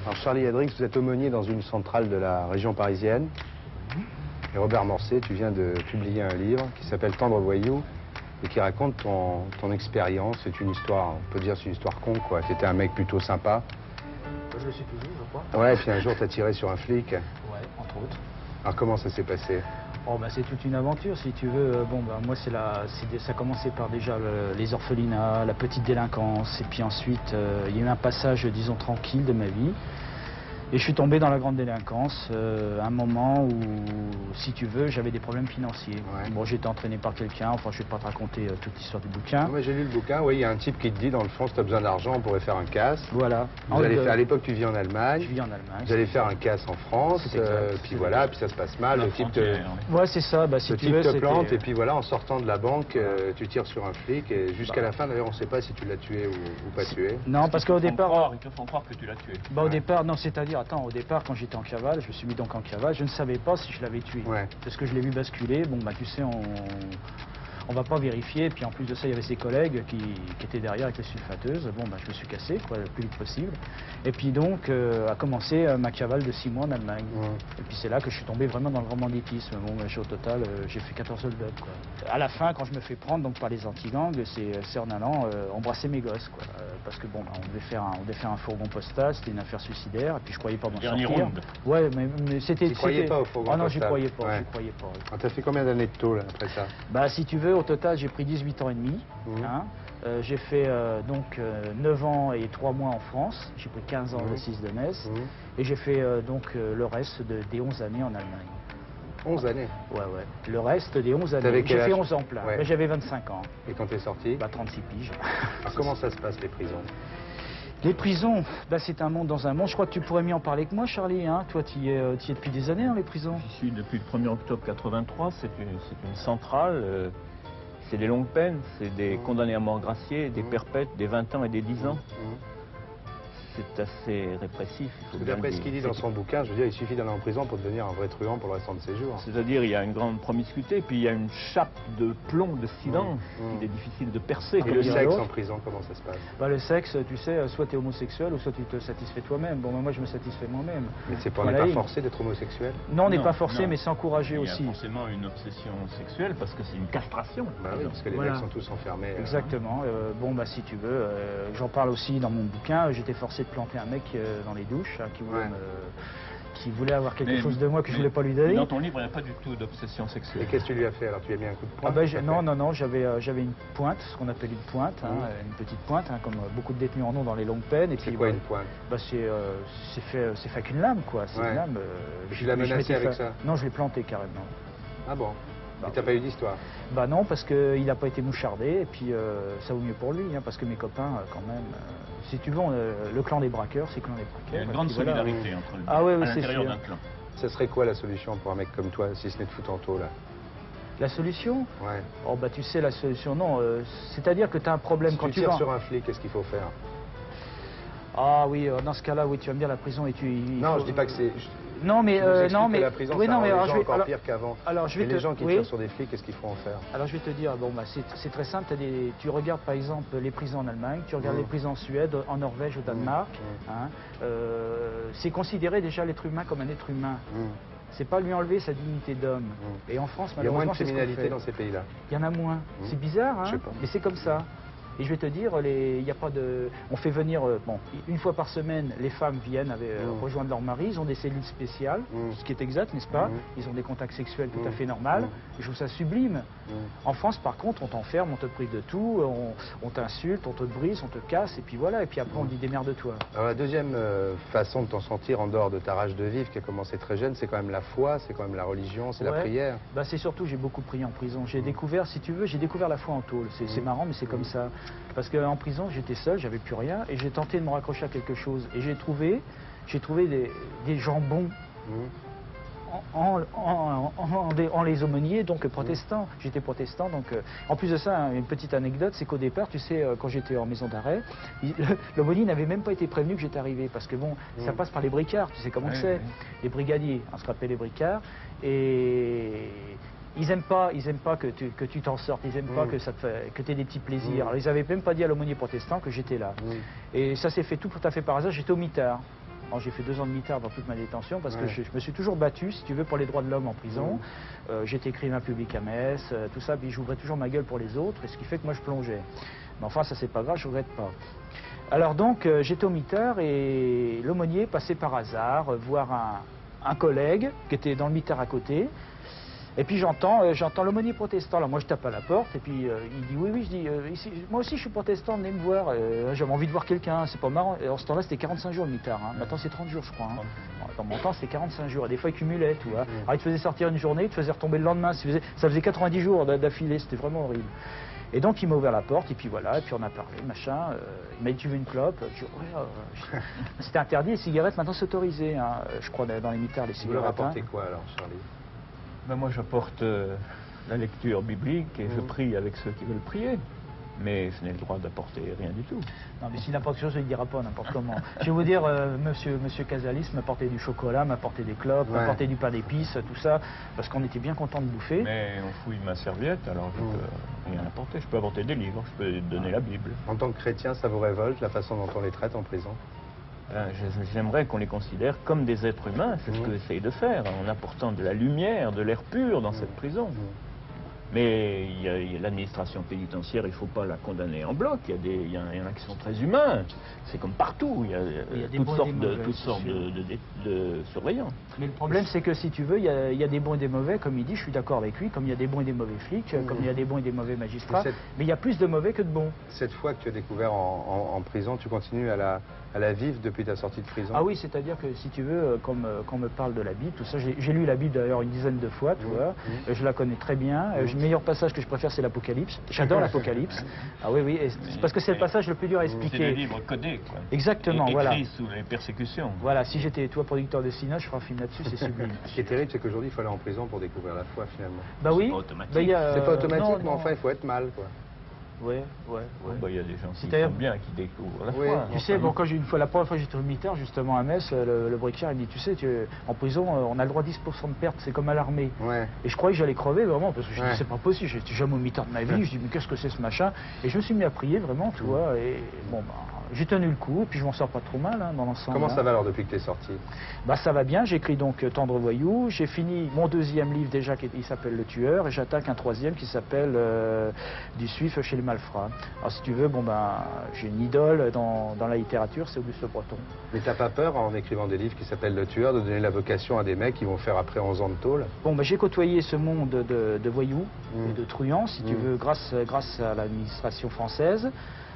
Alors Charlie Hendrix, vous êtes aumônier dans une centrale de la région parisienne. Et Robert Morcet, tu viens de publier un livre qui s'appelle Tendre voyou et qui raconte ton expérience. C'est une histoire, on peut dire c'est une histoire con quoi. T'étais un mec plutôt sympa. Je le suis toujours, je crois. Ouais, puis un jour t'as tiré sur un flic. Ouais, entre autres. Alors comment ça s'est passé? Oh bah c'est toute une aventure si tu veux. Bon bah moi ça a commencé par déjà les orphelinats, la petite délinquance et puis ensuite il y a eu un passage disons tranquille de ma vie. Et je suis tombé dans la grande délinquance à un moment où, si tu veux, j'avais des problèmes financiers. Ouais. Bon, j'étais entraîné par quelqu'un, enfin je ne vais pas te raconter toute l'histoire du bouquin. Non, mais j'ai lu le bouquin, oui, il y a un type qui te dit, dans le fond, si tu as besoin d'argent, on pourrait faire un casse. Voilà. Vous allez faire, à l'époque, tu vis en Allemagne. Je vis en Allemagne. Vous allez faire un casse en France, puis voilà, puis ça se passe mal. Le type te, ouais, c'est ça. Bah, si le tu type veux, te plante, et puis voilà, en sortant de la banque, tu tires sur un flic, et jusqu'à la fin, d'ailleurs, on ne sait pas si tu l'as tué ou pas tué. Non, parce qu'au départ... Ils te font croire que tu l'as tué. Bah, au départ, non, c'est-à-dire, attends, au départ, quand j'étais en cavale, je me suis mis donc en cavale, je ne savais pas si je l'avais tué. Ouais. Parce que je l'ai vu basculer, bon bah tu sais, on va pas vérifier, puis en plus de ça, il y avait ses collègues qui étaient derrière avec les sulfateuses. Bon bah je me suis cassé, quoi, le plus vite possible. Et puis donc, a commencé ma cavale de 6 mois en Allemagne. Ouais. Et puis c'est là que je suis tombé vraiment dans le grand banditisme. Bon, bah, au total, j'ai fait 14 soldats, quoi. À la fin, quand je me fais prendre donc par les anti-gangs, c'est en allant embrasser mes gosses, quoi. Parce que bon, bah, on devait faire un fourgon postal, c'était une affaire suicidaire, et puis je croyais pas m'en sortir. Ronde. Ouais, mais c'était... Tu croyais pas au fourgon postal? Ah non, postal? j'y croyais pas, Ouais. j'y croyais pas. Alors, t'as fait combien d'années de tôle après ça? Bah si tu veux, au total, j'ai pris 18 ans et demi. Mmh. Hein. J'ai fait donc 9 ans et 3 mois en France. J'ai pris 15 ans de 6 de messe. Mmh. Et j'ai fait donc le reste des 11 années en Allemagne. 11 années. Ouais, ouais. Le reste des 11 T'avais années. quel J'ai fait âge? 11 ans plein. Ouais. Mais j'avais 25 ans. Et quand t'es sorti? Bah 36 piges. Alors, comment ça se passe, les prisons? Les prisons, bah, c'est un monde dans un monde. Je crois que tu pourrais mieux en parler que moi, Charlie. Hein. Toi, tu y es depuis des années dans les prisons. J'y suis depuis le 1er octobre 83, c'est une centrale, c'est des longues peines, c'est des condamnés à mort graciés, des perpètes, des 20 ans et des 10 ans. C'est assez répressif, il faut bien D'après le ce qu'il dire. dit dans son bouquin, je veux dire, il suffit d'aller en prison pour devenir un vrai truand pour le restant de ses jours. C'est-à-dire, il y a une grande promiscuité, puis il y a une chape de plomb, de silence, qu'il est difficile de percer. Et comme le dirait sexe l'autre. en prison, comment ça se passe? Bah, le sexe, tu sais, soit tu es homosexuel ou soit tu te satisfais toi-même. Bon, moi, je me satisfais moi-même. Mais c'est pas, on Voilà, n'est pas il- forcé d'être homosexuel? Non, on n'est Non, pas forcé, non. mais c'est encouragé Il y a aussi. forcément une obsession sexuelle, parce que c'est une castration. Bah oui, parce que les Voilà. mecs sont tous enfermés. Exactement. Bon, bah, si tu veux, j'en parle aussi dans mon bouquin. J'étais forcé de planter un mec dans les douches hein, Ouais. qui voulait avoir quelque Mais- chose de moi que je mais- voulais pas lui mais donner. Dans ton livre, il n'y a pas du tout d'obsession Et sexuelle. qu'est-ce que tu lui as fait? Alors, tu lui as mis un coup de poing? Ah bah, t'as fait non, j'avais une pointe, ce qu'on appelle une pointe, hein, une petite pointe, hein, comme beaucoup de détenus en ont dans les longues peines. Et C'est puis, quoi bah, une pointe? bah, c'est fait avec une lame, quoi. C'est Ouais. une lame. Tu l'as menacé avec ça? Non, je l'ai planté carrément. Ah bon? Bah, Et t'as pas eu d'histoire? Bah non, parce qu'il n'a pas été mouchardé, et puis ça vaut mieux pour lui, hein, parce que mes copains, quand même, si tu veux, le clan des braqueurs, c'est le clan des braqueurs. Il y a une et grande puis voilà. solidarité entre eux, Ah ouais, oui, à c'est l'intérieur sûr. d'un clan. Ça serait quoi la solution pour un mec comme toi, si ce n'est de foutre en tôle, là? La solution? Ouais. Oh bah tu sais, la solution, non, c'est-à-dire que tu as un problème Si quand tu tu tires vas... sur un flic, qu'est-ce qu'il faut faire? Ah oui, dans ce cas-là, oui, tu vas me dire la prison et tu... Non, je dis pas que c'est... Non, mais... Je vous explique non, que mais... la prison, oui, ça non, rend mais les alors, gens je vais... encore alors- pire qu'avant. alors, je vais Et te... les gens qui oui. tirent sur des flics, qu'est-ce qu'il faut en faire? Alors je vais te dire, bon, bah, c'est très simple, tu regardes par exemple les prisons en Allemagne, tu regardes les prisons en Suède, en Norvège, au Danemark, hein, c'est considérer déjà l'être humain comme un être humain. C'est pas lui enlever sa dignité d'homme. Et en France, Il y a moins malheureusement, de c'est ce qu'on criminalité fait. dans ces pays-là. Il y en a moins. C'est bizarre, hein, Je sais pas. mais c'est comme ça. Et je vais te dire, il y a pas de... On fait venir, bon, une fois par semaine, les femmes viennent rejoindre leur mari, ils ont des cellules spéciales, ce qui est exact, n'est-ce pas? Ils ont des contacts sexuels tout à fait normaux. Je trouve ça sublime. En France, par contre, on t'enferme, on te prive de tout, on t'insulte, on te brise, on te casse, et puis voilà, et puis après on dit démerde-toi. Alors la deuxième façon de t'en sortir en dehors de ta rage de vivre qui a commencé très jeune, c'est quand même la foi, c'est quand même la religion, c'est la Ouais. prière. Bah, c'est surtout, j'ai beaucoup prié en prison. J'ai découvert, si tu veux, j'ai découvert la foi en tôle. C'est marrant, mais c'est comme ça. Parce qu'en prison, j'étais seul, j'avais plus rien, et j'ai tenté de me raccrocher à quelque chose. Et j'ai trouvé des jambons en les aumôniers, donc protestants. J'étais protestant, donc... en plus de ça, hein, une petite anecdote, c'est qu'au départ, tu sais, quand j'étais en maison d'arrêt, l'aumônier n'avait même pas été prévenu que j'étais arrivé, parce que bon, ça passe par les bricards, tu sais comment Oui, c'est. oui. Les brigadiers, on se rappelle les bricards, et... Ils aiment pas que tu t'en sortes, ils aiment pas que tu aies des petits plaisirs. Alors, ils n'avaient même pas dit à l'aumônier protestant que j'étais là. Et ça s'est fait tout à fait par hasard, j'étais au mitard. Alors, j'ai fait 2 ans de mitard dans toute ma détention parce que je me suis toujours battu, si tu veux, pour les droits de l'homme en prison. J'étais écrivain public à Metz, tout ça, puis j'ouvrais toujours ma gueule pour les autres, et ce qui fait que moi je plongeais. Mais enfin, ça c'est pas grave, je regrette pas. Alors donc, j'étais au mitard et l'aumônier passait par hasard voir un collègue qui était dans le mitard à côté. Et puis j'entends l'aumônier protestant. Alors moi je tape à la porte et puis il dit oui, je dis ici, moi aussi je suis protestant, venez me voir. J'avais envie de voir quelqu'un, c'est pas marrant. Et en ce temps-là c'était 45 jours le mitard. Maintenant c'est 30 jours je crois. Dans mon temps c'était 45 jours. Et des fois il cumulait, tu vois. Alors il te faisait sortir une journée, il te faisait retomber le lendemain. Ça faisait 90 jours d'affilée, c'était vraiment horrible. Et donc il m'a ouvert la porte et puis voilà, et puis on a parlé, machin. Il m'a dit tu veux une clope? Je dis ouais. C'était interdit, les cigarettes maintenant c'est autorisé, hein, je crois dans les mitards les cigarettes. Vous leur apportez quoi alors, Charlie? Ben moi j'apporte la lecture biblique et je prie avec ceux qui veulent prier. Mais je n'ai le droit d'apporter rien du tout. Non mais si n'importe chose, il ne dira pas n'importe comment. Je vais vous dire, monsieur Casalis m'apportait du chocolat, m'apportait des clopes, m'apportait du pain d'épices, tout ça, parce qu'on était bien content de bouffer. Mais on fouille ma serviette, alors je peux rien apporter. Je peux apporter des livres, je peux donner la Bible. En tant que chrétien, ça vous révolte la façon dont on les traite en prison? J'aimerais qu'on les considère comme des êtres humains, c'est ce que j'essaye de faire, en apportant de la lumière, de l'air pur dans cette prison. Mais il y a l'administration pénitentiaire, il ne faut pas la condamner en bloc. Il y en a qui sont très humains. C'est comme partout. Il y a toutes sortes de surveillants. Mais le problème, c'est que si tu veux, il y a des bons et des mauvais, comme il dit, je suis d'accord avec lui, comme il y a des bons et des mauvais flics, comme il y a des bons et des mauvais magistrats. Mais il y a plus de mauvais que de bons. Cette fois que tu as découvert en prison, tu continues à la vivre depuis ta sortie de prison? Ah oui, c'est-à-dire que si tu veux, quand on me parle de la Bible, tout ça, j'ai lu la Bible d'ailleurs une dizaine de fois, tu vois, je la connais très bien. Le meilleur passage que je préfère, c'est l'Apocalypse. J'adore l'Apocalypse. Ah oui, c'est parce que c'est le passage le plus dur à expliquer. C'est le livre codé, quoi. Exactement, voilà. Écrit sous les persécutions. Voilà, si j'étais toi producteur de cinéma, je ferais un film là-dessus, c'est sublime. Ce qui est terrible, c'est qu'aujourd'hui, il faut aller en prison pour découvrir la foi, finalement. Bah oui. C'est pas automatique. C'est pas automatique, mais enfin, il faut être mal, quoi. Ouais. Il y a des gens qui font bien, qui découvrent la foi. Tu sais, bon, la première fois que j'étais au mitard, justement à Metz, le briqueur, il me dit, tu sais, en prison, on a le droit à 10% de perte, c'est comme à l'armée. Et je croyais que j'allais crever, vraiment, parce que je dis, c'est pas possible, j'étais jamais au mitard de ma vie, je dis, mais qu'est-ce que c'est ce machin? Et je me suis mis à prier, vraiment, tu vois, et bon, bah, j'ai tenu le coup, et puis je m'en sors pas trop mal, dans l'ensemble. Comment ça va alors depuis que tu es sorti? Bah ça va bien, j'écris donc Tendre Voyou, j'ai fini mon 2e livre déjà, qui s'appelle Le Tueur, et j'attaque un 3e qui s'appelle Du Suif chez les Malfrats. Alors si tu veux, bon ben, j'ai une idole dans la littérature, c'est Auguste Breton. Mais t'as pas peur, en écrivant des livres qui s'appellent Le Tueur, de donner la vocation à des mecs qui vont faire après 11 ans de tôle? Bon, ben j'ai côtoyé ce monde de voyous et de truands, si tu veux, grâce à l'administration française.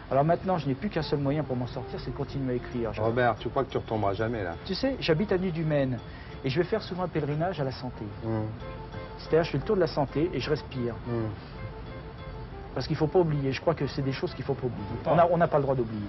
Alors maintenant, je n'ai plus qu'un seul moyen pour m'en sortir, c'est de continuer à écrire. Robert, tu crois que tu retomberas jamais là? Tu sais, j'habite à Nuit-du-Maine et je vais faire souvent un pèlerinage à la santé. C'est-à-dire, je fais le tour de la santé et je respire. Parce qu'il ne faut pas oublier, je crois que c'est des choses qu'il ne faut pas oublier. On n'a pas le droit d'oublier.